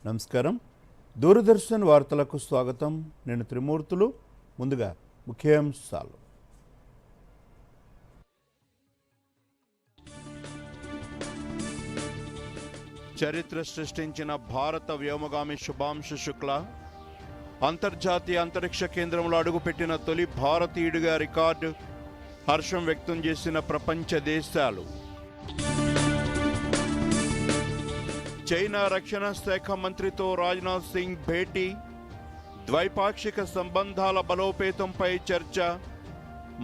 నమస్కారం. దూరదర్శన్ వార్తలకు స్వాగతం. నేను త్రిమూర్తులు. ముందుగా ముఖ్యాంశాలు. చరిత్ర సృష్టించిన భారత వ్యోమగామి శుభాంశు శుక్లా అంతర్జాతీయ అంతరిక్ష కేంద్రంలో అడుగుపెట్టిన తొలి భారతీయుడిగా రికార్డు. హర్షం వ్యక్తం చేసిన ప్రపంచ దేశాలు. చైనా రక్షణ శాఖ మంత్రితో రాజ్నాథ్ సింగ్ భేటీ. ద్వైపాక్షిక సంబంధాల బలోపేతంపై చర్చ.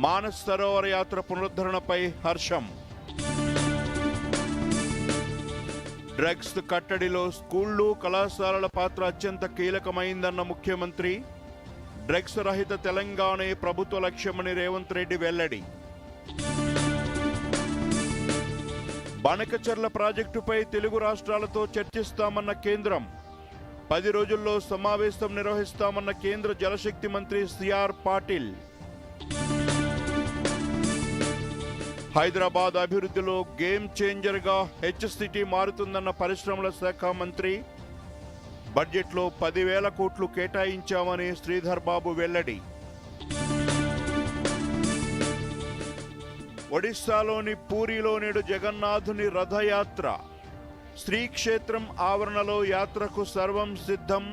మానస్ సరోవర యాత్ర పునరుద్ధరణపై హర్షం. డ్రగ్స్ కట్టడిలో స్కూళ్లు కళాశాలల పాత్ర అత్యంత కీలకమైందన్న ముఖ్యమంత్రి. డ్రగ్స్ రహిత తెలంగాణే ప్రభుత్వ లక్ష్యమని రేవంత్ రెడ్డి వెల్లడి. బాణకచర్ల ప్రాజెక్టుపై తెలుగు రాష్ట్రాలతో చర్చిస్తామన్న కేంద్రం. 10 రోజుల్లో సమావేశం నిర్వహిస్తామన్న కేంద్ర జలశక్తి మంత్రి సిఆర్ పాటిల్. హైదరాబాద్ అభివృద్ధిలో గేమ్ చేంజర్గా హెచ్సిటీ మారుతుందన్న పరిశ్రమల శాఖ మంత్రి. బడ్జెట్లో 10,000 కోట్లు కేటాయించామని శ్రీధర్ బాబు వెల్లడి. ఒడిశాలోని పూరిలో నేడు జగన్నాథుని రథయాత్ర. శ్రీక్షేత్రం ఆవరణలో యాత్రకు సర్వం సిద్ధం.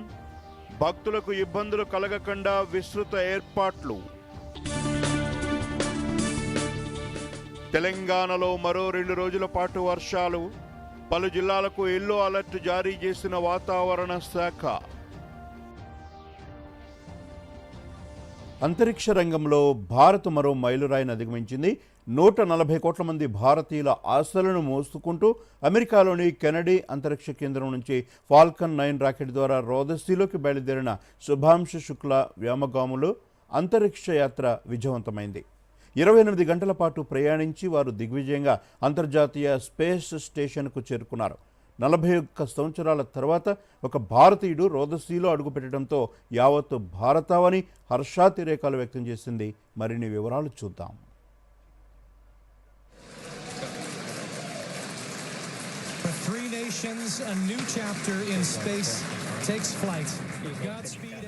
భక్తులకు ఇబ్బందులు కలగకుండా విస్తృత ఏర్పాట్లు. తెలంగాణలో మరో 2 రోజుల పాటు వర్షాలు. పలు జిల్లాలకు ఎల్లో అలర్ట్ జారీ చేసిన వాతావరణ శాఖ. అంతరిక్ష రంగంలో భారత్ మరో మైలురాయిని అధిగమించింది. 140 కోట్ల మంది భారతీయుల ఆశలను మోసుకుంటూ అమెరికాలోని కెనడీ అంతరిక్ష కేంద్రం నుంచి ఫాల్కన్ 9 రాకెట్ ద్వారా రోదసీలోకి బయలుదేరిన శుభాంశు శుక్లా వ్యోమగాములు అంతరిక్ష యాత్ర విజయవంతమైంది. 28 గంటల పాటు ప్రయాణించి వారు దిగ్విజయంగా అంతర్జాతీయ స్పేస్ స్టేషన్కు చేరుకున్నారు. 41 సంవత్సరాల తర్వాత ఒక భారతీయుడు రోదసీలో అడుగుపెట్టడంతో యావత్తు భారతావని హర్షాతిరేకాలు వ్యక్తం చేసింది. మరిన్ని వివరాలు చూద్దాం.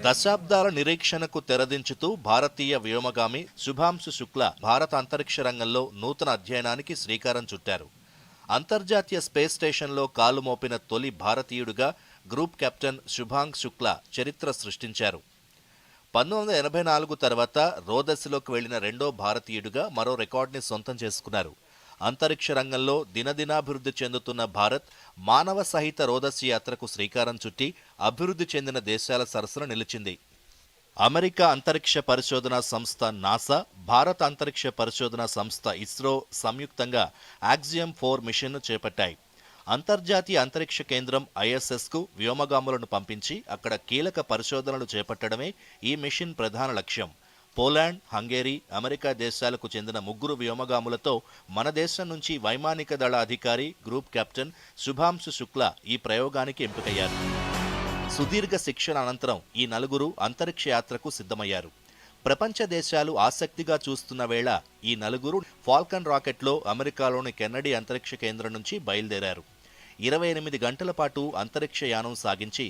దశాబ్దాల నిరీక్షణకు తెరదించుతూ భారతీయ వ్యోమగామి శుభాంశు శుక్లా భారత అంతరిక్ష రంగంలో నూతన అధ్యయనానికి శ్రీకారం చుట్టారు. అంతర్జాతీయ స్పేస్ స్టేషన్లో కాలు మోపిన తొలి భారతీయుడిగా గ్రూప్ కెప్టెన్ శుభాంశు శుక్లా చరిత్ర సృష్టించారు. 1984 తర్వాత రోదసిలోకి వెళ్లిన రెండో భారతీయుడిగా మరో రికార్డుని సొంతం చేసుకున్నారు. అంతరిక్ష రంగంలో దినదినాభివృద్ధి చెందుతున్న భారత్ మానవ సహిత రోదసి యాత్రకు శ్రీకారం చుట్టి అభివృద్ధి చెందిన దేశాల సరసన నిలిచింది. అమెరికా అంతరిక్ష పరిశోధనా సంస్థ నాసా, భారత అంతరిక్ష పరిశోధనా సంస్థ ఇస్రో సంయుక్తంగా యాక్సియం 4 మిషన్ను చేపట్టాయి. అంతర్జాతీయ అంతరిక్ష కేంద్రం ISSకు వ్యోమగాములను పంపించి అక్కడ కీలక పరిశోధనలు చేపట్టడమే ఈ మిషన్ ప్రధాన లక్ష్యం. పోలాండ్, హంగేరీ, అమెరికా దేశాలకు చెందిన 3 వ్యోమగాములతో మన దేశం నుంచి వైమానిక దళ అధికారి గ్రూప్ కెప్టెన్ శుభాంశు శుక్లా ఈ ప్రయోగానికి ఎంపికయ్యారు. సుదీర్ఘ శిక్షణ అనంతరం ఈ 4 అంతరిక్ష యాత్రకు సిద్ధమయ్యారు. ప్రపంచ దేశాలు ఆసక్తిగా చూస్తున్న వేళ ఈ 4 ఫాల్కన్ రాకెట్లో అమెరికాలోని కెన్నడీ అంతరిక్ష కేంద్రం నుంచి బయలుదేరారు. 28 గంటల పాటు అంతరిక్ష యానం సాగించి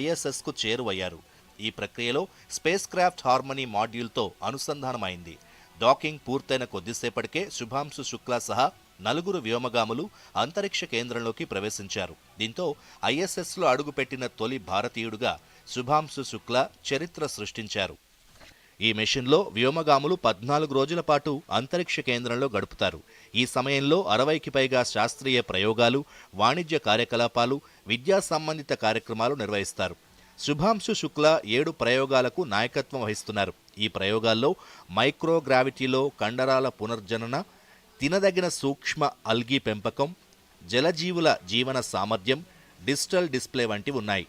ISSకు చేరువయ్యారు. ఈ ప్రక్రియలో స్పేస్ క్రాఫ్ట్ హార్మనీ మాడ్యూల్తో అనుసంధానమైంది. డాకింగ్ పూర్తయిన కొద్దిసేపటికే శుభాంశు శుక్లా సహా 4 వ్యోమగాములు అంతరిక్ష కేంద్రంలోకి ప్రవేశించారు. దీంతో ISSలో అడుగుపెట్టిన తొలి భారతీయుడుగా శుభాంశు శుక్లా చరిత్ర సృష్టించారు. ఈ మిషన్లో వ్యోమగాములు 14 రోజుల పాటు అంతరిక్ష కేంద్రంలో గడుపుతారు. ఈ సమయంలో 60కి పైగా శాస్త్రీయ ప్రయోగాలు, వాణిజ్య కార్యకలాపాలు, విద్యా సంబంధిత కార్యక్రమాలు నిర్వహిస్తారు. శుభాంశు శుక్లా 7 ప్రయోగాలకు నాయకత్వం వహిస్తున్నారు. ఈ ప్రయోగాల్లో మైక్రోగ్రావిటీలో కండరాల పునర్జనన, తినదగిన సూక్ష్మ అల్గీ పెంపకం, జలజీవుల జీవన సామర్థ్యం, డిజిటల్ డిస్ప్లే వంటివి ఉన్నాయి.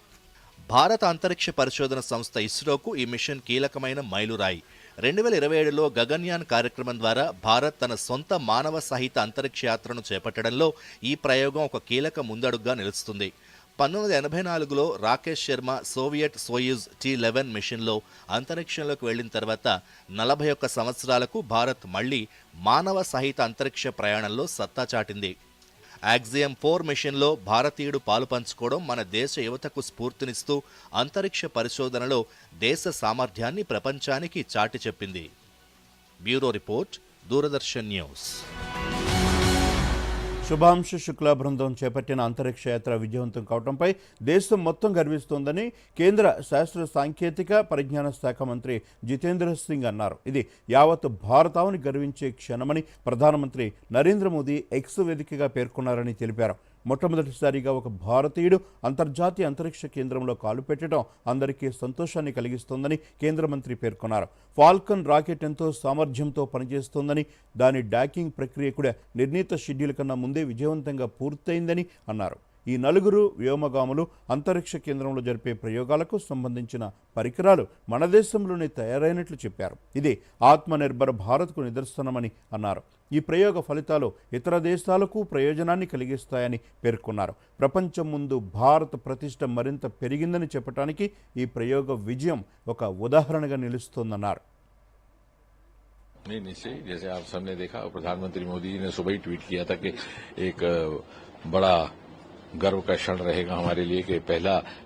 భారత అంతరిక్ష పరిశోధన సంస్థ ఇస్రోకు ఈ మిషన్ కీలకమైన మైలురాయి. 2027లో గగన్యాన్ కార్యక్రమం ద్వారా భారత్ తన సొంత మానవ సహిత అంతరిక్ష యాత్రను చేపట్టడంలో ఈ ప్రయోగం ఒక కీలక ముందడుగుగా నిలుస్తుంది. 1984లో Rakesh Sharma Soviet Soyuz T-11 మిషన్లో అంతరిక్షంలోకి వెళ్లిన తర్వాత 41 సంవత్సరాలకు భారత్ మళ్లీ మానవ సహిత అంతరిక్ష ప్రయాణంలో సత్తా చాటింది. యాక్సియం 4 మిషన్లో భారతీయుడు పాలు పంచుకోవడం మన దేశ యువతకు స్ఫూర్తినిస్తూ అంతరిక్ష పరిశోధనలో దేశ సామర్థ్యాన్ని ప్రపంచానికి చాటి చెప్పింది. Bureau report, Doordarshan news. Shubhanshu Shukla బృందం చేపట్టిన అంతరిక్ష యాత్ర విజయవంతం కావడంపై దేశం మొత్తం గర్విస్తోందని కేంద్ర శాస్త్ర సాంకేతిక పరిజ్ఞాన శాఖ మంత్రి జితేంద్ర సింగ్ అన్నారు. ఇది యావత్ భారతావని గర్వించే క్షణమని ప్రధానమంత్రి నరేంద్ర మోదీ ఎక్స్ వేదికగా పేర్కొన్నారని తెలిపారు. మొట్టమొదటిసారిగా ఒక భారతీయుడు అంతర్జాతీయ అంతరిక్ష కేంద్రంలో కాలు పెట్టడం అందరికీ సంతోషాన్ని కలిగిస్తోందని కేంద్ర మంత్రి పేర్కొన్నారు. ఫాల్కన్ రాకెట్ ఎంతో సామర్థ్యంతో పనిచేస్తోందని, దాని డాకింగ్ ప్రక్రియ కూడా నిర్ణీత షెడ్యూల్ కన్నా ముందే విజయవంతంగా పూర్తయిందని అన్నారు. ఈ నలుగురు వ్యోమగాములు అంతరిక్ష కేంద్రంలో జరిపే ప్రయోగాలకు సంబంధించిన పరికరాలు మన దేశంలోనే తయారైనట్లు చెప్పారు. ఇది ఆత్మనిర్భర్ భారత్కు నిదర్శనమని అన్నారు. ఈ ప్రయోగ ఫలితాలు ఇతర దేశాలకు ప్రయోజనాన్ని కలిగిస్తాయని పేర్కొన్నారు. ప్రపంచం ముందు భారత్ ప్రతిష్ట మరింత పెరిగిందని చెప్పడానికి ఈ ప్రయోగ విజయం ఒక ఉదాహరణగా నిలుస్తోందన్నారు. नहीं निश्चय, जैसे आप सबने देखा, प्रधानमंत्री मोदी जी ने सुबह ही ट्वीट किया था कि एक बड़ा गर्व का क्षण रहेगा हमारे लिए कि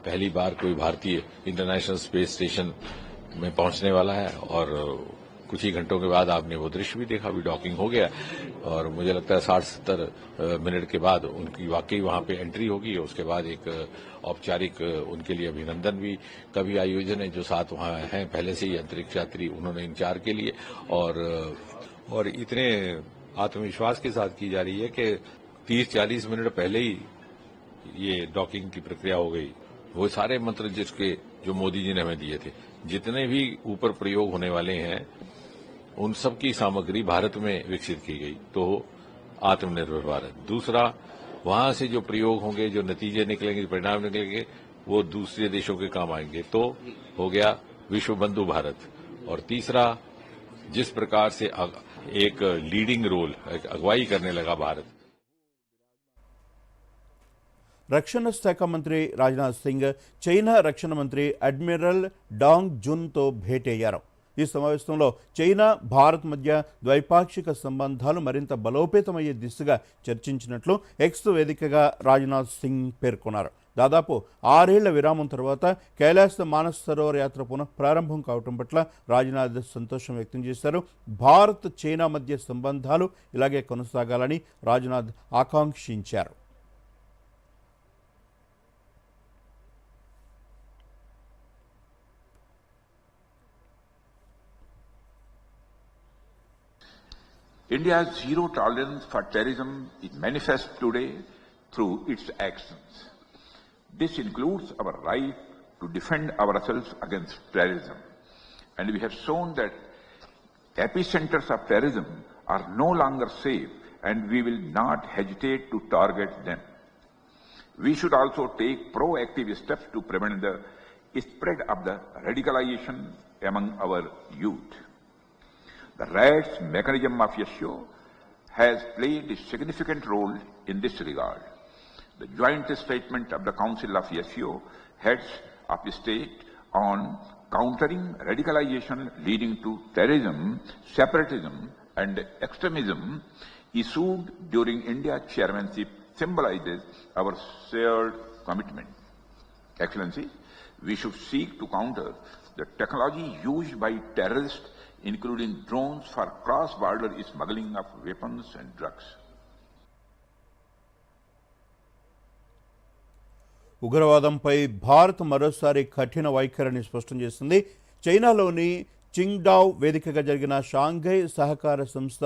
पहली बार कोई भारतीय इंटरनेशनल स्पेस स्टेशन में पहुंचने वाला है। और कुछ ही घंटों के बाद आपने वो दृश्य भी देखा, अभी डॉकिंग हो गया और मुझे लगता है 60-70 मिनट के बाद उनकी वाकई वहां पे एंट्री होगी। उसके बाद एक औपचारिक उनके लिए अभिनंदन भी का भी आयोजन है। जो 7 वहां हैं पहले से ही अंतरिक्ष यात्री, उन्होंने इंतजार के लिए और इतने आत्मविश्वास के साथ की जा रही है कि 30-40 मिनट पहले ही ये डॉकिंग की प्रक्रिया हो गई। वो सारे मंत्र जिसके जो मोदी जी ने हमें दिए थे, जितने भी ऊपर प्रयोग होने वाले हैं उन सब की सामग्री भारत में विकसित की गई, तो आत्मनिर्भर भारत। दूसरा, वहां से जो प्रयोग होंगे, जो नतीजे निकलेंगे, परिणाम निकलेंगे, वो दूसरे देशों के काम आएंगे, तो हो गया विश्व बंधु भारत। और तीसरा, जिस प्रकार से एक लीडिंग रोल, अगुवाई करने लगा भारत। రక్షణ శాఖ మంత్రి రాజ్నాథ్ సింగ్ చైనా రక్షణ మంత్రి అడ్మిరల్ డాంగ్ జున్తో భేటీ అయ్యారు. ఈ సమావేశంలో చైనా, భారత్ మధ్య ద్వైపాక్షిక సంబంధాలు మరింత బలోపేతమయ్యే దిశగా చర్చించినట్లు ఎక్స్ వేదికగా రాజ్నాథ్ సింగ్ పేర్కొన్నారు. దాదాపు 6 ఏళ్ల విరామం తర్వాత కైలాస మానస్ సరోవర్ యాత్ర పునఃప్రారంభం కావటం పట్ల రాజ్నాథ్ సంతోషం వ్యక్తం చేశారు. భారత్, చైనా మధ్య సంబంధాలు ఇలాగే కొనసాగాలని రాజ్నాథ్ ఆకాంక్షించారు. India's zero tolerance for terrorism is manifest today through its actions. This includes our right to defend ourselves against terrorism. And we have shown that epicenters of terrorism are no longer safe and we will not hesitate to target them. We should also take proactive steps to prevent the spread of the radicalization among our youth. The RADS mechanism of SCO has played a significant role in this regard. The joint statement of the Council of SCO heads of state on countering radicalization leading to terrorism, separatism and extremism issued during India's chairmanship symbolizes our shared commitment. Excellency, we should seek to counter the technology used by terrorists, including drones, for cross-border smuggling of weapons and drugs. ఉగ్రవాదంపై భారత్ మరోసారి కఠిన వైఖరిని స్పష్టం చేసింది. చైనాలోని Qingdao వేదికగా జరిగిన Shanghai సహకార సంస్థ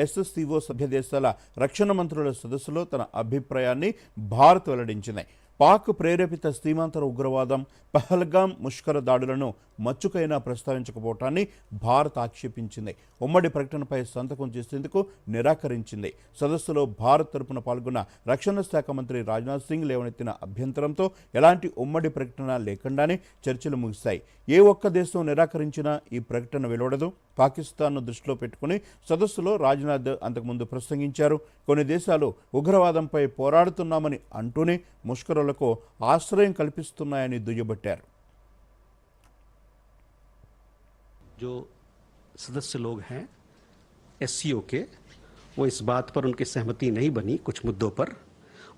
SSCO సభ్య దేశాల రక్షణ మంత్రుల సదస్సులో తన అభిప్రాయాన్ని భారత్ వెల్లడించింది. పాక్ ప్రేరేపిత సీమాంతర ఉగ్రవాదం, పహల్గాం ముష్కర దాడులను మచ్చుకైనా ప్రస్తావించకపోవటాన్ని భారత్ ఆక్షేపించింది. ఉమ్మడి ప్రకటనపై సంతకం చేసేందుకు నిరాకరించింది. సదస్సులో భారత్ తరపున పాల్గొన్న రక్షణ శాఖ మంత్రి రాజ్నాథ్ సింగ్ లేవనెత్తిన అభ్యంతరంతో ఎలాంటి ఉమ్మడి ప్రకటన లేకుండానే చర్చలు ముగిశాయి. ఏ ఒక్క దేశం నిరాకరించినా ఈ ప్రకటన వెలువడదు. పాకిస్తాన్ను దృష్టిలో పెట్టుకుని సదస్సులో రాజ్నాథ్ అంతకుముందు ప్రసంగించారు. కొన్ని దేశాలు ఉగ్రవాదంపై పోరాడుతున్నామని అంటూనే ముష్కరులకు ఆశ్రయం కల్పిస్తున్నాయని దుయ్యబట్టారు. जो सदस्य लोग हैं SCO के, वो इस बात पर उनकी सहमति नहीं बनी कुछ मुद्दों पर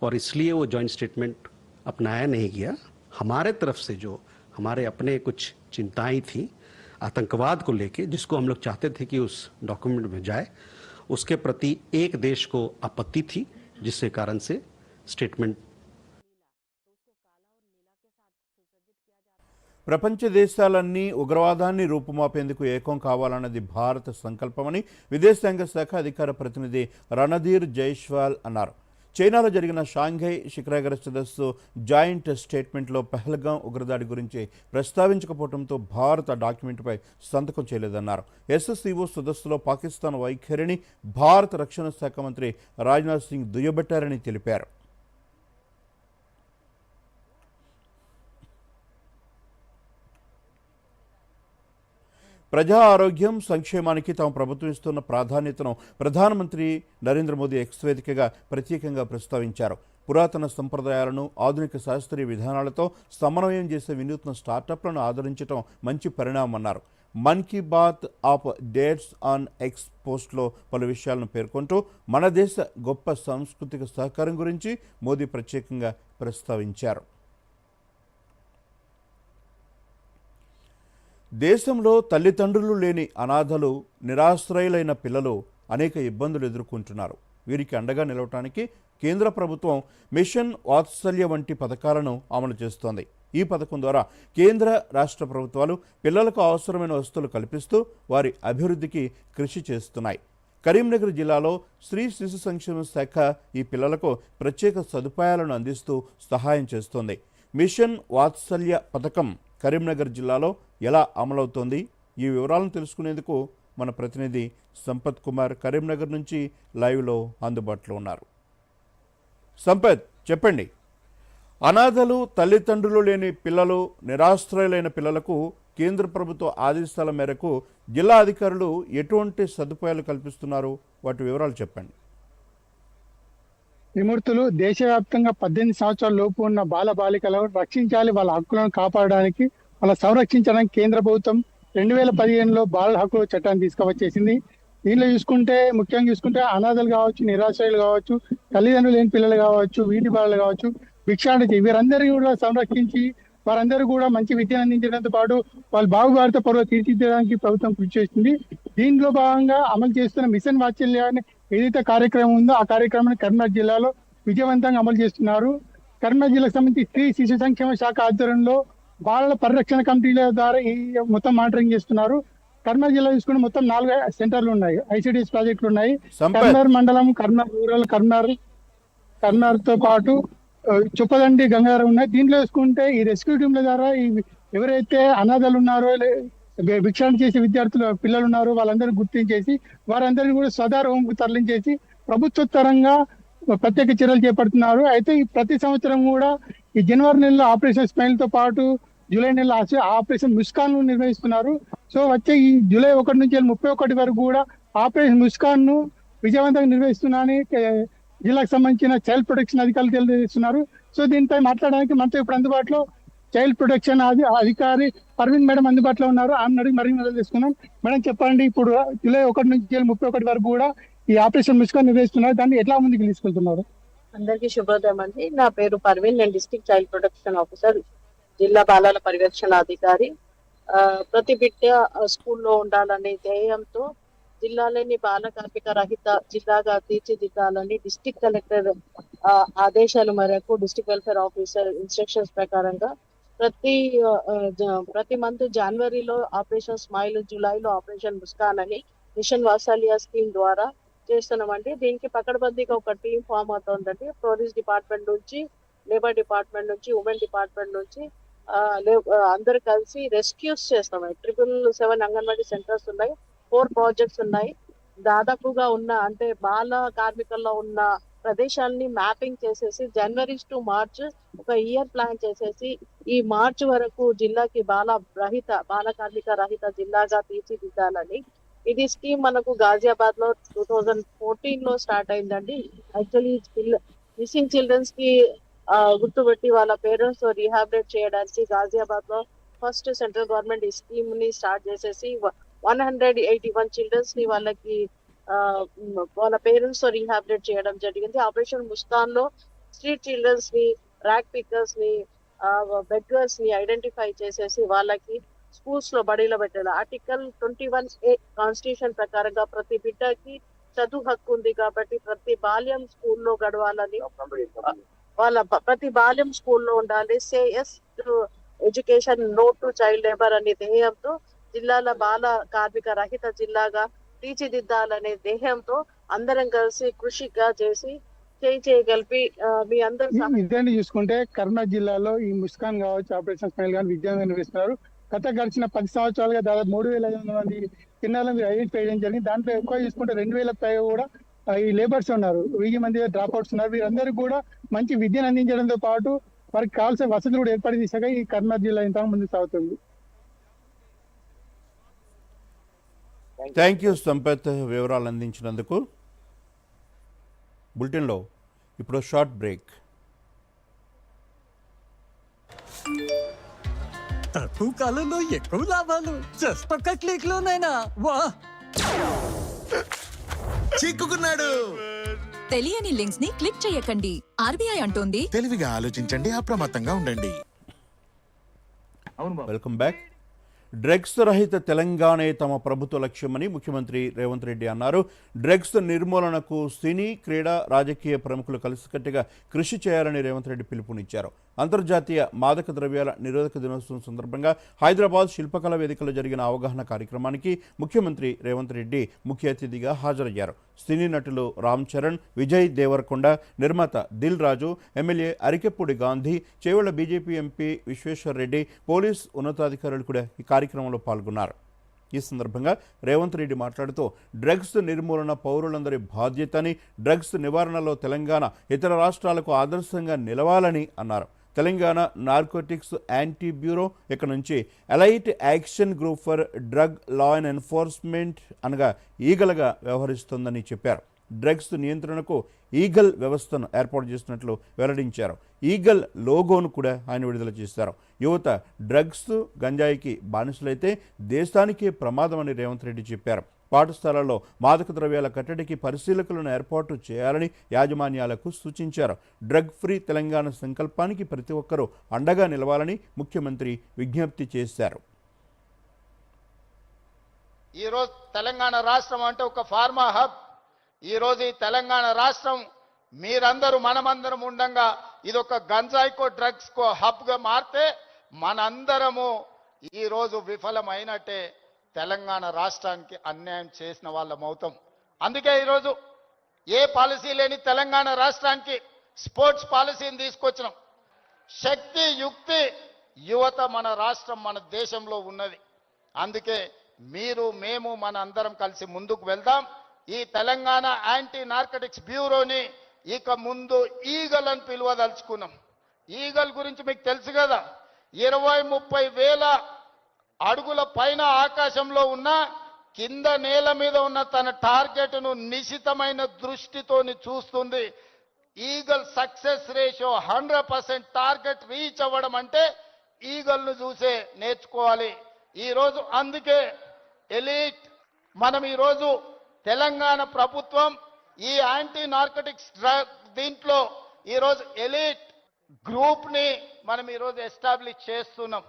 और इसलिए वो जॉइंट स्टेटमेंट अपनाया नहीं गया। हमारे तरफ से जो हमारे अपने कुछ चिंताएं थी आतंकवाद को लेके, जिसको हम लोग चाहते थे कि उस डॉक्यूमेंट में जाए, उसके प्रति एक देश को आपत्ति थी, जिसके कारण से स्टेटमेंट। ప్రపంచ దేశాలన్నీ ఉగ్రవాదాన్ని రూపుమాపేందుకు ఏకం కావాలన్నది భారత సంకల్పమని విదేశాంగ శాఖ అధికార ప్రతినిధి రణధీర్ జైస్వాల్ అన్నారు. చైనాలో జరిగిన షాంఘై శిఖరాగ్ర సదస్సు జాయింట్ స్టేట్మెంట్లో పహల్గాం ఉగ్రదాడి గురించి ప్రస్తావించకపోవడంతో భారత్ ఆ డాక్యుమెంట్పై సంతకం చేయలేదన్నారు. ఎస్సీఓ సదస్సులో పాకిస్తాన్ వైఖరిని భారత రక్షణ శాఖ మంత్రి రాజ్నాథ్ సింగ్ దుయ్యబట్టారని తెలిపారు. ప్రజా ఆరోగ్యం సంక్షేమానికి తమ ప్రభుత్వం ఇస్తున్న ప్రాధాన్యతను ప్రధానమంత్రి నరేంద్ర మోదీ ఎక్స్ వేదికగా ప్రత్యేకంగా ప్రస్తావించారు. పురాతన సంప్రదాయాలను ఆధునిక శాస్త్రీయ విధానాలతో సమన్వయం చేసే వినూత్న స్టార్టప్లను ఆదరించడం మంచి పరిణామమన్నారు. Mann ki Baat updates on X పోస్ట్లో పలు విషయాలను పేర్కొంటూ మన దేశ గొప్ప సాంస్కృతిక సహకారం గురించి మోదీ ప్రత్యేకంగా ప్రస్తావించారు. దేశంలో తల్లిదండ్రులు లేని అనాథలు, నిరాశ్రయులైన పిల్లలు అనేక ఇబ్బందులు ఎదుర్కొంటున్నారు. వీరికి అండగా నిలవటానికి కేంద్ర ప్రభుత్వం మిషన్ వాత్సల్య వంటి పథకాలను అమలు చేస్తోంది. ఈ పథకం ద్వారా కేంద్ర రాష్ట్ర ప్రభుత్వాలు పిల్లలకు అవసరమైన వసతులు కల్పిస్తూ వారి అభివృద్ధికి కృషి చేస్తున్నాయి. కరీంనగర్ జిల్లాలో స్త్రీ శిశు సంక్షేమ శాఖ ఈ పిల్లలకు ప్రత్యేక సదుపాయాలను అందిస్తూ సహాయం చేస్తోంది. మిషన్ వాత్సల్య పథకం కరీంనగర్ జిల్లాలో ఎలా అమలవుతోంది? ఈ వివరాలను తెలుసుకునేందుకు మన ప్రతినిధి సంపత్ కుమార్ కరీంనగర్ నుంచి లైవ్లో అందుబాటులో ఉన్నారు. సంపత్, చెప్పండి. అనాథలు, తల్లిదండ్రులు లేని పిల్లలు, నిరాశ్రయులైన పిల్లలకు కేంద్ర ప్రభుత్వ ఆదేశాల మేరకు జిల్లా అధికారులు ఎటువంటి సదుపాయాలు కల్పిస్తున్నారు? వాటి వివరాలు చెప్పండి. విమూర్తులు దేశవ్యాప్తంగా 18 సంవత్సరాల లోపు ఉన్న బాల బాలికలను రక్షించాలి, వాళ్ళ హక్కులను కాపాడడానికి, వాళ్ళ సంరక్షించడానికి కేంద్ర ప్రభుత్వం 2015లో బాల హక్కుల చట్టాన్ని తీసుకువచ్చేసింది. దీనిలో ముఖ్యంగా చూసుకుంటే అనాథలు కావచ్చు, నిరాశ్రయులు కావచ్చు, తల్లిదండ్రులు లేని పిల్లలు కావచ్చు, వీటి బాలలు కావచ్చు, భిక్షాంతి, వీరందరినీ కూడా సంరక్షించి వారందరూ కూడా మంచి విద్యను అందించడంతో పాటు వాళ్ళు బాగుభారత పౌరులు తీర్చిదిద్దడానికి ప్రభుత్వం కృషి చేస్తుంది. దీనిలో భాగంగా అమలు చేస్తున్న మిషన్ వాత్సల్యాన్ని ఏదైతే కార్యక్రమం ఉందో ఆ కార్యక్రమాన్ని కరీంనగర్ జిల్లాలో విజయవంతంగా అమలు చేస్తున్నారు. కరీంనగర్ జిల్లాకు సంబంధించి స్త్రీ శిశు సంక్షేమ శాఖ ఆధ్వర్యంలో బాలల పరిరక్షణ కమిటీల ద్వారా ఈ మొత్తం మానిటరింగ్ చేస్తున్నారు. కరీంనగర్ జిల్లా చూసుకుంటే మొత్తం 4 సెంటర్లు ఉన్నాయి, ఐసిడిఎస్ ప్రాజెక్టులు ఉన్నాయి. కరీంనగర్ మండలం, కరీంనగర్ రూరల్, కరీంనగర్తో పాటు చుప్పదండి, గంగారం ఉన్నాయి. దీంట్లో చూసుకుంటే ఈ రెస్క్యూ టీంల ద్వారా ఎవరైతే అనాథలు ఉన్నారో, భిక్షాటన చేసే పిల్లలు ఉన్నారో వాళ్ళందరినీ గుర్తించేసి వారందరినీ కూడా స్వదార హోంకు తరలించేసి ప్రభుత్వ తరంగా ప్రత్యేక చర్యలు చేపడుతున్నారు. అయితే ఈ ప్రతి సంవత్సరం కూడా ఈ జనవరి నెలలో ఆపరేషన్ స్మైల్ తో పాటు జూలై నెలలో ఆపరేషన్ ముస్కాన్ నిర్వహిస్తున్నారు. సో వచ్చే ఈ జూలై 1 నుంచి 31 వరకు కూడా ఆపరేషన్ ముస్కాన్ ను విజయవంతంగా నిర్వహిస్తున్నారని జిల్లాకు సంబంధించిన చైల్డ్ ప్రొటెక్షన్ అధికారులు తెలియజేస్తున్నారు. సో దీనిపై మాట్లాడడానికి మనతో ఇప్పుడు అందుబాటులో చైల్డ్ ప్రొటెక్షన్ అధికారి పర్వీన్ మేడం అందుబాటులో ఉన్నారు. ఆమె అడిగి మరిన్ని మొదలు తీసుకున్నాం. మేడం చెప్పండి, ఇప్పుడు జూలై 1 నుంచి 31 వరకు కూడా ఈ ఆపరేషన్ ముస్కాన్ నిర్వహిస్తున్నారు, దాన్ని ఎట్లా ముందుకు తీసుకెళ్తున్నారు? అందరికీ శుభోదయం అండి. నా పేరు పర్వీన్, నేను డిస్ట్రిక్ట్ చైల్డ్ ప్రొటెక్షన్ ఆఫీసర్, జిల్లా బాలల పరిరక్షణ అధికారి. ప్రతి బిడ్డ స్కూల్లో ఉండాలనే ధ్యేయంతో జిల్లాలోని బాల కార్మిక రహిత జిల్లాగా తీర్చిదిద్దాలని డిస్ట్రిక్ట్ కలెక్టర్ ఆదేశాల మేరకు డిస్ట్రిక్ట్ వెల్ఫేర్ ఆఫీసర్ ఇన్స్ట్రక్షన్స్ ప్రకారంగా ప్రతి మంత్ జనవరిలో ఆపరేషన్ స్మైల్, జూలైలో ఆపరేషన్ ముస్కాన్ అని మిషన్ వాత్సల్య స్కీమ్ ద్వారా చేస్తున్నామండి. దీనికి పకడ్బందీగా ఒక టీం ఫామ్ అవుతుందండి. పోలీస్ డిపార్ట్మెంట్ నుంచి, లేబర్ డిపార్ట్మెంట్ నుంచి, ఉమెన్ డిపార్ట్మెంట్ నుంచి అందరు కలిసి రెస్క్యూస్ చేస్తామండి. 777 అంగన్వాడీ సెంటర్స్ ఉన్నాయి, 4 ప్రాజెక్ట్స్ ఉన్నాయి. దాదాపుగా ఉన్న అంటే బాల కార్మికుల్లో ఉన్న ప్రదేశాలని మ్యాపింగ్ చేసేసి జనవరి టు మార్చ్ ఒక ఇయర్ ప్లాన్ చేసేసి ఈ మార్చ్ వరకు జిల్లాకి బాల కార్మిక రహిత జిల్లాగా తీర్చిదిద్దాలని ఇది స్కీమ్ మనకు గాజియాబాద్ లో 2014 లో స్టార్ట్ అయిందండి. యాక్చువల్లీ మిస్సింగ్ చిల్డ్రన్స్ కి గుర్తుపెట్టి వాళ్ళ పేరెంట్స్ రీహాబిలిటేట్ చేయడానికి గాజియాబాద్ లో ఫస్ట్ సెంట్రల్ గవర్నమెంట్ ఈ స్కీమ్ ని స్టార్ట్ చేసేసి 181 చిల్డ్రన్స్ ని వాళ్ళకి వాళ్ళ పేరెంట్స్ తో రీహాబిలిటేట్ చేయడం జరిగింది. ఆపరేషన్ ముస్కాన్ లో స్ట్రీట్ చిల్డ్రన్స్ ని, ర్యాక్ పికర్స్ ని, బెగ్గర్స్ ని ఐడెంటిఫై చేసేసి వాళ్ళకి స్కూల్స్ లో బడిలో పెట్టాలి. ఆర్టికల్ 21A కాన్స్టిట్యూషన్ ప్రకారంగా ప్రతి బిడ్డకి చదువు హక్కు ఉంది కాబట్టి ప్రతి బాల్యం స్కూల్లో గడవాలని, వాళ్ళ ప్రతి బాల్యం స్కూల్లో ఉండాలి. Say yes to education, no to child labour అనే ధ్యేయంతో జిల్లాల బాల కార్మిక రహిత జిల్లాగా తీర్చిదిద్దాలనే ధ్యేయంతో అందరం కలిసి కృషిగా చేసి చేయగలిపి మీ అందరూ విద్యాన్ని చూసుకుంటే కర్నూలు జిల్లాలో ఈ ముస్కాన్ కావచ్చు, ఆపరేషన్ స్మైల్ కానీ విద్యాన్ని నిర్వహిస్తున్నారు. గడిచిన 10 సంవత్సరాలుగా దాదాపు 3,500 మంది పిల్లలను ఐడెంటిఫై చేయడం జరిగింది. దాంట్లో ఎక్కువ చూసుకుంటే 2,000 పైగా కూడా ఈ లేబర్స్ ఉన్నారు. 1000 మంది డ్రాప్ అవుట్స్ ఉన్నారు. వీరందరికీ కూడా మంచి విద్యను అందించడంతో పాటు వారికి కావాల్సిన వసతులు కూడా ఏర్పాటు చేశాక ఈ కర్నూలు జిల్లా ఇంత ముందుకు సాగుతుంది. థ్యాంక్ యూ సంపత్, వివరాలు అందించినందుకు. బులెటిన్లో ఇప్పుడు షార్ట్ బ్రేక్. తక్కువ కాలంలో ఎక్కువ లాభాలు జస్ట్ ఒక్క క్లిక్ లోనైనా వా! చిక్కుకున్నాడు. తెలియని లింక్స్ ని క్లిక్ చేయకండి. ఆర్బీఐ అంటోంది, తెలివిగా ఆలోచించండి, అప్రమత్తంగా ఉండండి. Welcome back. డ్రగ్స్ రహిత తెలంగాణే తమ ప్రభుత్వ లక్ష్యమని ముఖ్యమంత్రి రేవంత్ రెడ్డి అన్నారు. డ్రగ్స్ నిర్మూలనకు సినీ, క్రీడా, రాజకీయ ప్రముఖులు కలిసికట్టుగా కృషి చేయాలని రేవంత్ రెడ్డి పిలుపునిచ్చారు. అంతర్జాతీయ మాదక ద్రవ్యాల నిరోధక దినోత్సవం సందర్భంగా హైదరాబాద్ శిల్పకళా వేదికలో జరిగిన అవగాహన కార్యక్రమానికి ముఖ్యమంత్రి రేవంత్ రెడ్డి ముఖ్య అతిథిగా హాజరయ్యారు. సినీ నటులు రామ్ చరణ్, విజయ్ దేవరకొండ, నిర్మాత Dil Raju, MLA Arikepudi Gandhi, Chevella BJP MP Vishweshwar Reddy, police ఉన్నతాధికారులు కూడా ఈ కార్యక్రమంలో పాల్గొన్నారు. ఈ సందర్భంగా రేవంత్ రెడ్డి మాట్లాడుతూ డ్రగ్స్ నిర్మూలన పౌరులందరి బాధ్యత అని, డ్రగ్స్ నివారణలో తెలంగాణ ఇతర రాష్ట్రాలకు ఆదర్శంగా నిలవాలని అన్నారు. తెలంగాణ నార్కోటిక్స్ యాంటీ బ్యూరో ఇక నుంచి elite action group for drug law and enforcement అనగా ఈగల్గా వ్యవహరిస్తోందని చెప్పారు. డ్రగ్స్ నియంత్రణకు ఈగల్ వ్యవస్థను ఏర్పాటు చేసినట్లు వెల్లడించారు. ఈగల్ లోగోను కూడా ఆయన విడుదల చేశారు. యువత డ్రగ్స్, గంజాయికి బానిసలైతే దేశానికే ప్రమాదమని రేవంత్ రెడ్డి చెప్పారు. పాఠశాలల్లో మాదక ద్రవ్యాల కట్టడికి పరిశీలకులను ఏర్పాటు చేయాలని యాజమాన్యాలకు సూచించారు. డ్రగ్ ఫ్రీ తెలంగాణ సంకల్పానికి ప్రతి ఒక్కరూ అండగా నిలవాలని ముఖ్యమంత్రి విజ్ఞప్తి చేశారు. ఈరోజు తెలంగాణ రాష్ట్రం అంటే ఒక ఫార్మా హబ్. ఈరోజు ఈ తెలంగాణ రాష్ట్రం మీరందరూ మనమందరం ఉండంగా ఇది ఒక గంజాయికో డ్రగ్స్కో హబ్గా మారితే మనందరము ఈరోజు విఫలమైనట్టే, తెలంగాణ రాష్ట్రానికి అన్యాయం చేసిన వాళ్ళం అవుతాం. అందుకే ఈరోజు ఏ పాలసీ లేని తెలంగాణ రాష్ట్రానికి స్పోర్ట్స్ పాలసీని తీసుకొచ్చినాం. శక్తి, యుక్తి, యువత మన రాష్ట్రం, మన దేశంలో ఉన్నది. అందుకే మీరు, మేము, మన అందరం కలిసి ముందుకు వెళ్దాం. ఈ తెలంగాణ యాంటీ నార్కటిక్స్ బ్యూరోని ఇక ముందు ఈగల్ అని పిలువదలుచుకున్నాం. ఈగల్ గురించి మీకు తెలుసు కదా, 20-30 వేల అడుగుల పైన ఆకాశంలో ఉన్న, కింద నేల మీద ఉన్న తన టార్గెట్ను నిశితమైన దృష్టితోని చూస్తుంది. Eagle success ratio 100%. Target reach అవ్వడం అంటే ఈగల్ను చూసే నేర్చుకోవాలి. ఈరోజు అందుకే ఎలీట్ మనం ఈరోజు తెలంగాణ ప్రభుత్వం ఈ యాంటీ నార్కోటిక్స్ డ్రగ్ దీంట్లో ఈరోజు ఎలీట్ గ్రూప్ని మనం ఈరోజు ఎస్టాబ్లిష్ చేస్తున్నాం.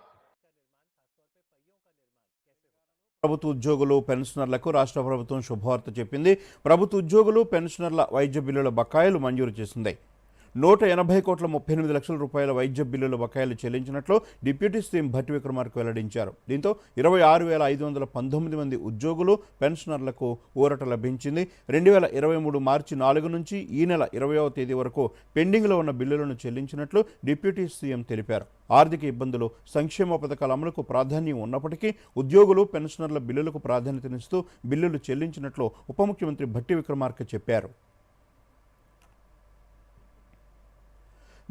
ప్రభుత్వ ఉద్యోగులు, పెన్షనర్లకు రాష్ట్ర ప్రభుత్వం శుభవార్త చెప్పింది. ప్రభుత్వ ఉద్యోగులు, పెన్షనర్ల వైద్య బిల్లుల బకాయిలు మంజూరు చేసింది. 180 కోట్ల 38 లక్షల రూపాయల వైద్య బిల్లుల బకాయిలు చెల్లించినట్లు డిప్యూటీ సీఎం భట్టి విక్రమార్క వెల్లడించారు. దీంతో 26,519 మంది ఉద్యోగులు, పెన్షనర్లకు ఊరట లభించింది. 2023 మార్చి 4 నుంచి ఈ నెల 20వ తేదీ వరకు పెండింగ్లో ఉన్న బిల్లులను చెల్లించినట్లు డిప్యూటీ సీఎం తెలిపారు. ఆర్థిక ఇబ్బందులు, సంక్షేమ పథకాల అమలుకు ప్రాధాన్యం ఉన్నప్పటికీ ఉద్యోగులు, పెన్షనర్ల బిల్లులకు ప్రాధాన్యతనిస్తూ బిల్లులు చెల్లించినట్లు ఉప ముఖ్యమంత్రి భట్టి విక్రమార్క చెప్పారు.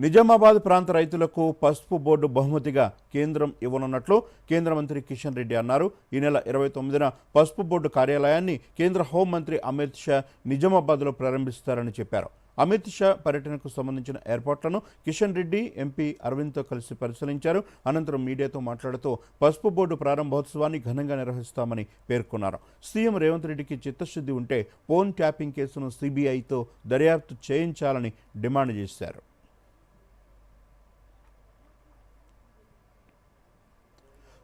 నిజామాబాద్ ప్రాంత రైతులకు పసుపు బోర్డు బహుమతిగా కేంద్రం ఇవ్వనున్నట్లు కేంద్ర మంత్రి కిషన్ రెడ్డి అన్నారు. ఈ నెల 29న పసుపు బోర్డు కార్యాలయాన్ని కేంద్ర హోంమంత్రి అమిత్ షా నిజామాబాద్లో ప్రారంభిస్తారని చెప్పారు. అమిత్ షా పర్యటనకు సంబంధించిన ఏర్పాట్లను కిషన్ రెడ్డి, ఎంపీ అరవింద్తో కలిసి పరిశీలించారు. అనంతరం మీడియాతో మాట్లాడుతూ పసుపు బోర్డు ప్రారంభోత్సవాన్ని ఘనంగా నిర్వహిస్తామని పేర్కొన్నారు. సీఎం రేవంత్ రెడ్డికి చిత్తశుద్ధి ఉంటే ఫోన్ ట్యాపింగ్ కేసును సిబిఐతో దర్యాప్తు చేయించాలని డిమాండ్ చేశారు.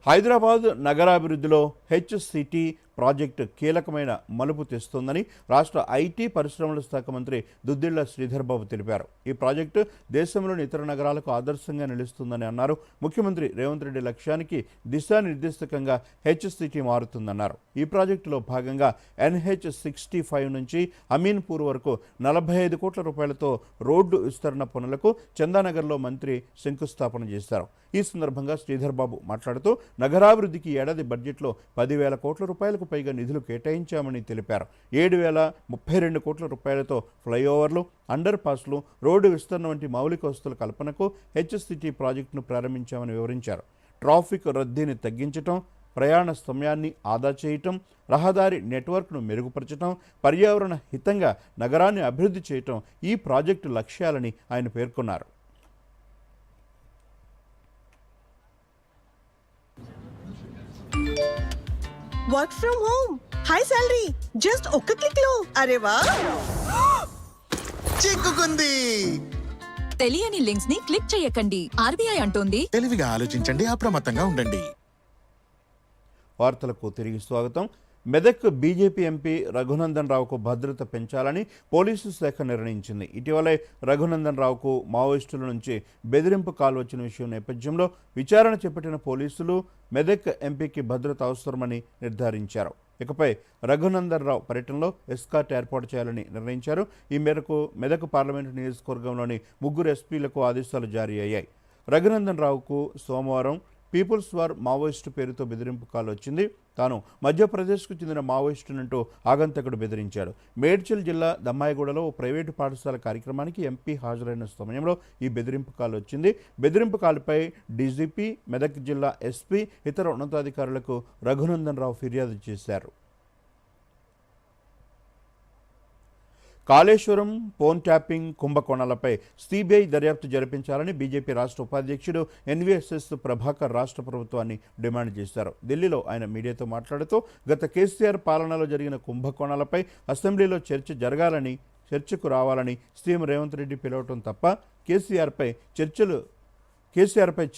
హైదరాబాద్ నగరాభివృద్ధిలో హెచ్సిటీ ప్రాజెక్టు కీలకమైన మలుపు తెస్తుందని రాష్ట్ర ఐటీ పరిశ్రమల శాఖ మంత్రి దుద్దిళ్ల శ్రీధర్ బాబు తెలిపారు. ఈ ప్రాజెక్టు దేశంలోని ఇతర నగరాలకు ఆదర్శంగా నిలుస్తుందని అన్నారు. ముఖ్యమంత్రి రేవంత్ రెడ్డి లక్ష్యానికి దిశానిర్దేశకంగా హెచ్సిటీ మారుతుందన్నారు. ఈ ప్రాజెక్టులో భాగంగా NH65 నుంచి అమీన్పూర్ వరకు 45 కోట్ల రూపాయలతో రోడ్డు విస్తరణ పనులకు చందానగర్లో మంత్రి శంకుస్థాపన చేశారు. ఈ సందర్భంగా శ్రీధర్ బాబు మాట్లాడుతూ నగరాభివృద్ధికి ఏడాది బడ్జెట్లో 10,000 కోట్ల రూపాయలకు పైగా నిధులు కేటాయించామని తెలిపారు. 7,032 కోట్ల రూపాయలతో ఫ్లైఓవర్లు, అండర్ పాస్లు, రోడ్డు విస్తరణ వంటి మౌలిక వసతుల కల్పనకు హెచ్సిటీ ప్రాజెక్టును ప్రారంభించామని వివరించారు. ట్రాఫిక్ రద్దీని తగ్గించడం, ప్రయాణ సమయాన్ని ఆదా చేయటం, రహదారి నెట్వర్క్ను మెరుగుపరచడం, పర్యావరణ హితంగా నగరాన్ని అభివృద్ధి చేయటం ఈ ప్రాజెక్టు లక్ష్యాలని ఆయన పేర్కొన్నారు. Work from home, high salary, just ఒక్క క్లిక్ లో. అరే వా, చిక్కుకుంది. తెలియని లింక్స్ ని క్లిక్ చేయకండి. RBI అంటోంది, తెలివిగా ఆలోచించండి, అప్రమత్తంగా ఉండండి. వార్తలకు తిరిగి స్వాగతం. మెదక్ బీజేపీ ఎంపీ రఘునందన్ రావుకు భద్రత పెంచాలని పోలీసు శాఖ నిర్ణయించింది. ఇటీవలే రఘునందన్ రావుకు మావోయిస్టుల నుంచి బెదిరింపు కాల్ వచ్చిన విషయం నేపథ్యంలో విచారణ చేపట్టిన పోలీసులు మెదక్ ఎంపీకి భద్రత అవసరమని నిర్ధారించారు. ఇకపై రఘునందన్ రావు పర్యటనలో ఎస్కార్ట్ ఏర్పాటు చేయాలని నిర్ణయించారు. ఈ మేరకు మెదక్ పార్లమెంటు నియోజకవర్గంలోని 3 ఎస్పీలకు ఆదేశాలు జారీ అయ్యాయి. రఘునందన్ రావుకు సోమవారం పీపుల్స్ వార్ మావోయిస్టు పేరుతో బెదిరింపు కాల్ వచ్చింది. తాను మధ్యప్రదేశ్కు చెందిన మావోయిస్టునంటూ ఆగంతకుడు బెదిరించాడు. మేడ్చల్ జిల్లా దమ్మాయిగూడలో ఓ ప్రైవేటు పాఠశాల కార్యక్రమానికి ఎంపీ హాజరైన సమయంలో ఈ బెదిరింపు కాల్ వచ్చింది. బెదిరింపు కాల్పై డీజీపీ, మెదక్ జిల్లా ఎస్పీ, ఇతర ఉన్నతాధికారులకు రఘునందన్ రావు ఫిర్యాదు చేశారు. కాళేశ్వరం ఫోన్ ట్యాపింగ్ కుంభకోణాలపై సిబిఐ దర్యాప్తు జరిపించాలని బీజేపీ రాష్ట్ర ఉపాధ్యక్షుడు ఎన్వీఎస్ఎస్ ప్రభాకర్ రాష్ట్ర ప్రభుత్వాన్ని డిమాండ్ చేశారు. ఢిల్లీలో ఆయన మీడియాతో మాట్లాడుతూ గత కేసీఆర్ పాలనలో జరిగిన కుంభకోణాలపై అసెంబ్లీలో చర్చకు రావాలని సీఎం రేవంత్ రెడ్డి పిలవటం తప్ప కేసీఆర్పై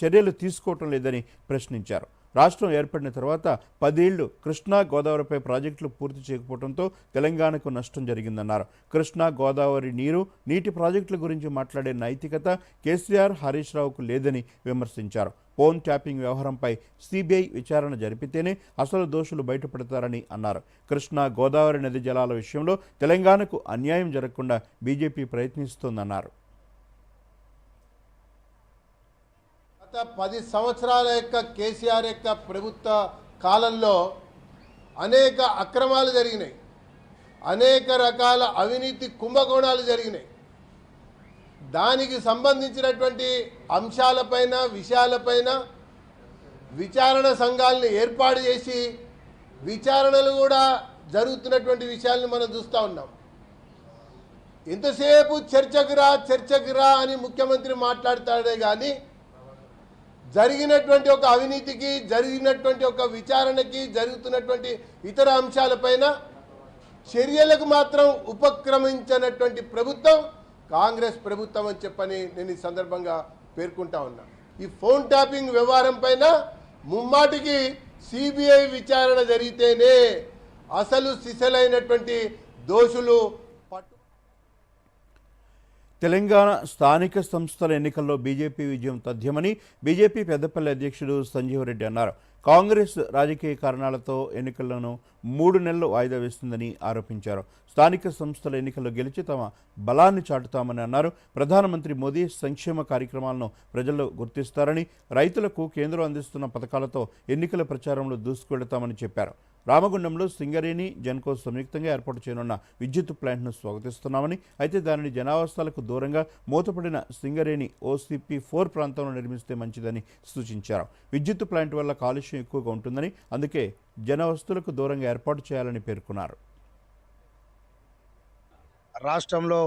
చర్యలు తీసుకోవటం లేదని ప్రశ్నించారు. రాష్ట్రం ఏర్పడిన తర్వాత 10 ఏళ్లు కృష్ణా గోదావరిపై ప్రాజెక్టులు పూర్తి చేయకపోవడంతో తెలంగాణకు నష్టం జరిగిందన్నారు. కృష్ణా గోదావరి నీటి ప్రాజెక్టుల గురించి మాట్లాడే నైతికత కేసీఆర్, హరీష్ రావుకు లేదని విమర్శించారు. ఫోన్ ట్యాపింగ్ వ్యవహారంపై సిబిఐ విచారణ జరిపితేనే అసలు దోషులు బయటపడతారని అన్నారు. కృష్ణా గోదావరి నది జలాల విషయంలో తెలంగాణకు అన్యాయం జరగకుండా బీజేపీ ప్రయత్నిస్తోందన్నారు. 10 సంవత్సరాల యొక్క కేసీఆర్ యొక్క ప్రభుత్వ కాలంలో అనేక అక్రమాలు జరిగినాయి, అనేక రకాల అవినీతి కుంభకోణాలు జరిగినాయి. దానికి సంబంధించినటువంటి అంశాలపైన, విషయాలపైన విచారణ సంఘాలను ఏర్పాటు చేసి విచారణలు కూడా జరుగుతున్నటువంటి విషయాలను మనం చూస్తూ ఉన్నాం. ఎంతసేపు చర్చకు రా అని ముఖ్యమంత్రి మాట్లాడతాడే కానీ జరిగినటువంటి ఒక అవినీతికి, జరిగినటువంటి ఒక విచారణకి, జరుగుతున్నటువంటి ఇతర అంశాలపైన చర్యలకు మాత్రం ఉపక్రమించినటువంటి ప్రభుత్వం కాంగ్రెస్ ప్రభుత్వం అని చెప్పని నేను ఈ సందర్భంగా పేర్కొంటా ఉన్నా. ఈ ఫోన్ ట్యాపింగ్ వ్యవహారం పైన ముమ్మాటికి సిబిఐ విచారణ జరిగితేనే అసలు సిసలైనటువంటి దోషులు తెలంగాణ స్థానిక సంస్థల ఎన్నికల్లో బీజేపీ విజయం తథ్యమని బీజేపీ పెద్దపల్లి అధ్యక్షుడు సంజీవ్ రెడ్డి అన్నారు. కాంగ్రెస్ రాజకీయ కారణాలతో ఎన్నికలను 3 నెలలు వాయిదా వేస్తుందని ఆరోపించారు. స్థానిక సంస్థల ఎన్నికల్లో గెలిచి తమ బలాన్ని చాటుతామని అన్నారు. ప్రధానమంత్రి మోదీ సంక్షేమ కార్యక్రమాలను ప్రజల్లో గుర్తిస్తారని, రైతులకు కేంద్రం అందిస్తున్న పథకాలతో ఎన్నికల ప్రచారంలో దూసుకెళ్తామని చెప్పారు. రామగుండంలో సింగరేణి, జెన్కో సంయుక్తంగా ఏర్పాటు చేయనున్న విద్యుత్ ప్లాంట్ను స్వాగతిస్తున్నామని, అయితే దానిని జనావాసాలకు దూరంగా మూతపడిన సింగరేణి OCP4 ప్రాంతంలో నిర్మిస్తే మంచిదని సూచించారు. విద్యుత్ ప్లాంట్ వల్ల కాలుష్యం ఎక్కువగా ఉంటుందని, అందుకే జనవస్తులకు దూరంగా ఏర్పాటు చేయాలని పేర్కొన్నారు. రాష్ట్రంలో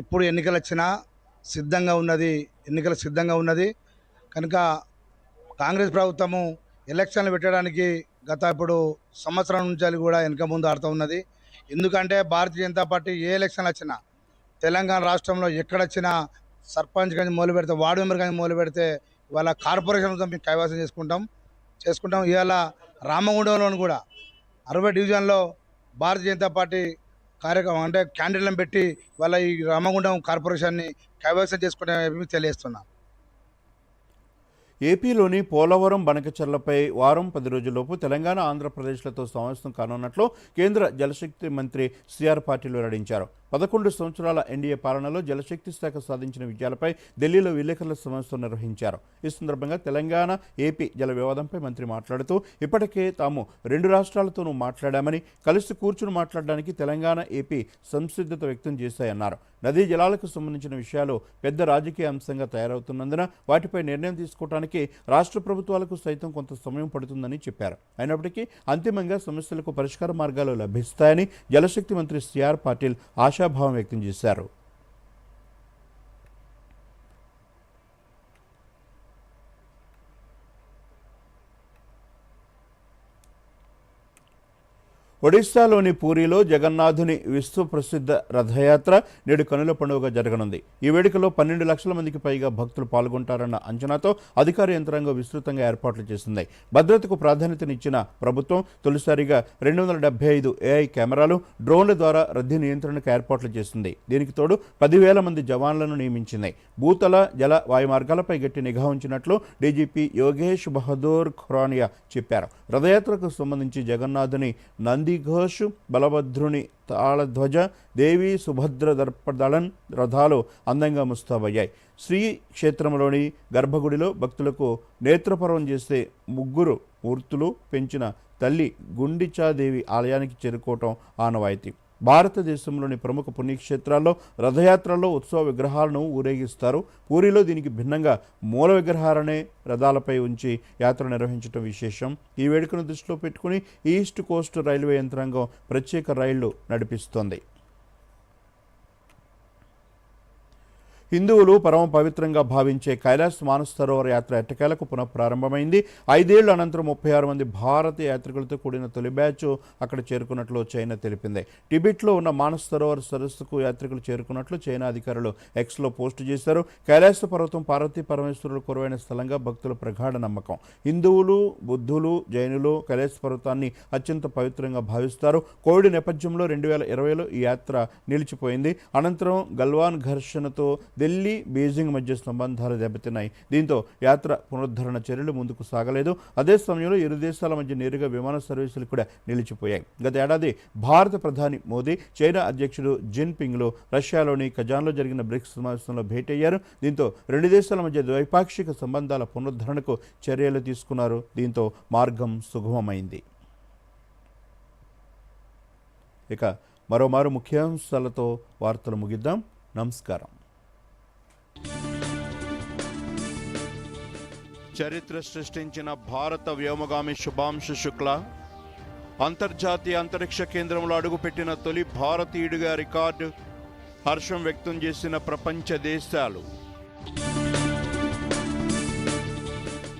ఎప్పుడు ఎన్నికలు వచ్చినా ఎన్నికలు సిద్ధంగా ఉన్నది కనుక కాంగ్రెస్ ప్రభుత్వము ఎలక్షన్లు పెట్టడానికి ఇప్పుడు సంవత్సరం నుంచి కూడా వెనక ముందు ఆడుతూ ఉన్నది. ఎందుకంటే భారతీయ జనతా పార్టీ ఏ ఎలక్షన్లు వచ్చినా తెలంగాణ రాష్ట్రంలో ఎక్కడొచ్చినా సర్పంచ్ కానీ మొదలు పెడితే, వార్డు మెంబర్ కానీ మొదలు పెడితే వాళ్ళ కార్పొరేషన్తో మేము కైవసం చేసుకుంటాం. చేసుకుంటాం. ఇవాళ రామగుండంలో కూడా 60 డివిజన్లో భారతీయ జనతా పార్టీ కార్యక్రమం అంటే క్యాండిడేట్లను పెట్టి వాళ్ళ ఈ రామగుండం కార్పొరేషన్ని కైవసం చేసుకుంటామని తెలియజేస్తున్నాం. ఏపీలోని పోలవరం బనకచెర్లపై వారం 10 రోజుల్లోపు తెలంగాణ ఆంధ్రప్రదేశ్లతో సమావేశం కానున్నట్లు కేంద్ర జలశక్తి మంత్రి సిఆర్ పాటిల్ వెల్లడించారు. 11 సంవత్సరాల ఎన్డీఏ పాలనలో జలశక్తి శాఖ సాధించిన విజయాలపై ఢిల్లీలో విలేకరుల సమావేశం నిర్వహించారు. ఈ సందర్భంగా తెలంగాణ ఏపీ జల వివాదంపై మంత్రి మాట్లాడుతూ ఇప్పటికే తాము 2 రాష్ట్రాలతోనూ మాట్లాడామని, కలిసి కూర్చుని మాట్లాడడానికి తెలంగాణ ఏపీ సంసిద్ధత వ్యక్తం చేశాయన్నారు. నదీ జలాలకు సంబంధించిన విషయాలు పెద్ద రాజకీయ అంశంగా తయారవుతున్నందున వాటిపై నిర్ణయం తీసుకోవడానికి రాష్ట్ర ప్రభుత్వాలకు సైతం కొంత సమయం పడుతుందని చెప్పారు. అయినప్పటికీ అంతిమంగా సమస్యలకు పరిష్కార మార్గాలు లభిస్తాయని జలశక్తి మంత్రి సిఆర్ పాటిల్ ఆశాభావం వ్యక్తం చేశారు. ఒడిశాలోని పూరిలో జగన్నాథుని విశ్వప్రసిద్ధ రథయాత్ర నేడు కనుల పండుగగా జరగనుంది. ఈ వేడుకలో 12 లక్షల మందికి పైగా భక్తులు పాల్గొంటారన్న అంచనాతో అధికార యంత్రాంగం విస్తృతంగా ఏర్పాట్లు చేసింది. భద్రతకు ప్రాధాన్యతనిచ్చిన ప్రభుత్వం తొలిసారిగా 275 ఏఐ కెమెరాలు, డ్రోన్ల ద్వారా రద్దీ నియంత్రణకు ఏర్పాట్లు చేసింది. దీనికి తోడు 10,000 మంది జవాన్లను నియమించింది. భూతల, జల, వాయు మార్గాలపై గట్టి నిఘా ఉంచినట్లు డీజీపీ యోగేష్ బహదూర్ ఖురానియా చెప్పారు. రథయాత్రకు సంబంధించి జగన్నాథుని నందిఘోష్, బలభద్రుని తాళధ్వజ, దేవి సుభద్ర దర్పదళన్ రథాలు అందంగా ముస్తాబయ్యాయి. శ్రీ క్షేత్రంలోని గర్భగుడిలో భక్తులకు నేత్రపర్వం చేసే 3 మూర్తులు పెంచిన తల్లి గుండిచాదేవి ఆలయానికి చేరుకోవటం ఆనవాయితీ. భారతదేశంలోని ప్రముఖ పుణ్యక్షేత్రాల్లో రథయాత్రల్లో ఉత్సవ విగ్రహాలను ఊరేగిస్తారు. పూరిలో దీనికి భిన్నంగా మూల విగ్రహాలనే రథాలపై ఉంచి యాత్ర నిర్వహించడం విశేషం. ఈ వేడుకను దృష్టిలో పెట్టుకుని ఈస్ట్ కోస్ట్ రైల్వే యంత్రాంగం ప్రత్యేక రైళ్లు నడిపిస్తోంది. హిందువులు పరమ పవిత్రంగా భావించే కైలాస్ మానసరోవర యాత్ర ఎట్టకేలకు పునఃప్రారంభమైంది. 5 ఏళ్ల అనంతరం 36 మంది భారతీయ యాత్రికులతో కూడిన తొలి బ్యాచ్ అక్కడ చేరుకున్నట్లు చైనా తెలిపింది. టిబెట్లో ఉన్న మానసరోవర్ సరస్సుకు యాత్రికులు చేరుకున్నట్లు చైనా అధికారులు ఎక్స్లో పోస్టు చేశారు. కైలాస పర్వతం పార్వతీ పరమేశ్వరులు కొలువైన స్థలంగా భక్తుల ప్రగాఢ నమ్మకం. హిందువులు, బుద్ధులు, జైనులు కైలాస పర్వతాన్ని అత్యంత పవిత్రంగా భావిస్తారు. కోవిడ్ నేపథ్యంలో 2020లో ఈ యాత్ర నిలిచిపోయింది. అనంతరం గల్వాన్ ఘర్షణతో ఢిల్లీ, బీజింగ్ మధ్య సంబంధాలు దెబ్బతిన్నాయి. దీంతో యాత్ర పునరుద్ధరణ చర్యలు ముందుకు సాగలేదు. అదే సమయంలో ఇరు దేశాల మధ్య నేరుగా విమాన సర్వీసులు కూడా నిలిచిపోయాయి. గత ఏడాది భారత ప్రధాని మోదీ, చైనా అధ్యక్షుడు జిన్పింగ్లు రష్యాలోని కజాన్లో జరిగిన బ్రిక్స్ సమావేశంలో భేటీ అయ్యారు. దీంతో 2 దేశాల మధ్య ద్వైపాక్షిక సంబంధాల పునరుద్ధరణకు చర్యలు తీసుకున్నారు. దీంతో మార్గం సుగమమైంది. ఇక మరోమారు ముఖ్యాంశాలతో వార్తలు ముగిద్దాం. నమస్కారం. చరిత్ర సృష్టించిన భారత వ్యోమగామి శుభాంశు శుక్లా అంతర్జాతీయ అంతరిక్ష కేంద్రంలో అడుగుపెట్టిన తొలి భారతీయుడిగా రికార్డు, హర్షం వ్యక్తం చేసిన ప్రపంచ దేశాలు.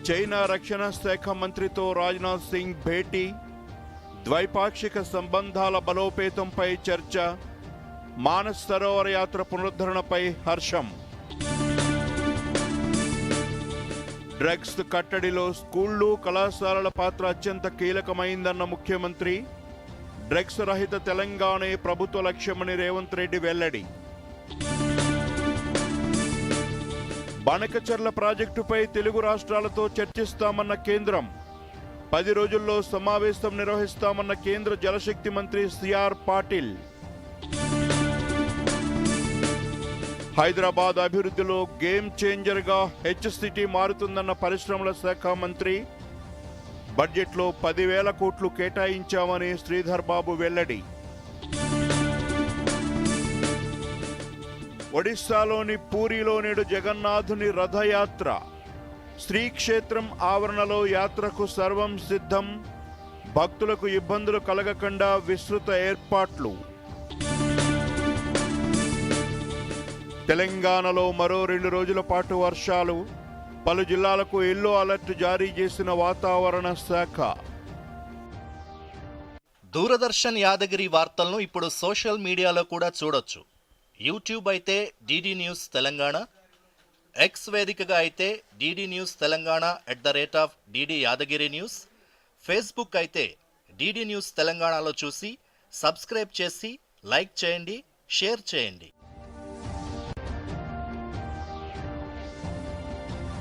చైనా రక్షణ శాఖ మంత్రితో రాజ్నాథ్ సింగ్ భేటీ, ద్వైపాక్షిక సంబంధాల బలోపేతంపై చర్చ, మానస్ సరోవర యాత్ర పునరుద్ధరణపై హర్షం. డ్రగ్స్ కట్టడిలో స్కూళ్లు, కళాశాలల పాత్ర అత్యంత కీలకమైందన్న ముఖ్యమంత్రి. డ్రగ్స్ రహిత తెలంగాణే ప్రభుత్వ లక్ష్యమని రేవంత్ రెడ్డి వెల్లడి. బనకచెర్ల ప్రాజెక్టుపై తెలుగు రాష్ట్రాలతో చర్చిస్తామన్న కేంద్రం. 10 రోజుల్లో సమావేశం నిర్వహిస్తామన్న కేంద్ర జలశక్తి మంత్రి సిఆర్ పాటిల్. హైదరాబాద్ అభివృద్ధిలో గేమ్ చేంజర్గా హెచ్సిటీ మారుతుందన్న పరిశ్రమల శాఖ మంత్రి. బడ్జెట్లో 10,000 కోట్లు కేటాయించామని శ్రీధర్ బాబు వెల్లడి. ఒడిశాలోని పూరిలో నేడు జగన్నాథుని రథయాత్ర. శ్రీక్షేత్రం ఆవరణలో యాత్రకు సర్వం సిద్ధం. భక్తులకు ఇబ్బందులు కలగకుండా విస్తృత ఏర్పాట్లు. తెలంగాణలో మరో 2 రోజుల పాటు వర్షాలు. పలు జిల్లాలకు ఎల్లో అలర్ట్ జారీ చేసిన వాతావరణ శాఖ. దూరదర్శన్ యాదగిరి వార్తలను ఇప్పుడు సోషల్ మీడియాలో కూడా చూడొచ్చు. యూట్యూబ్ అయితే డిడి న్యూస్ తెలంగాణ, ఎక్స్ వేదికగా అయితే DD news Telangana @DD Yadagiri news, Facebook అయితే డిడి న్యూస్ తెలంగాణలో చూసి సబ్స్క్రైబ్ చేసి లైక్ చేయండి, షేర్ చేయండి.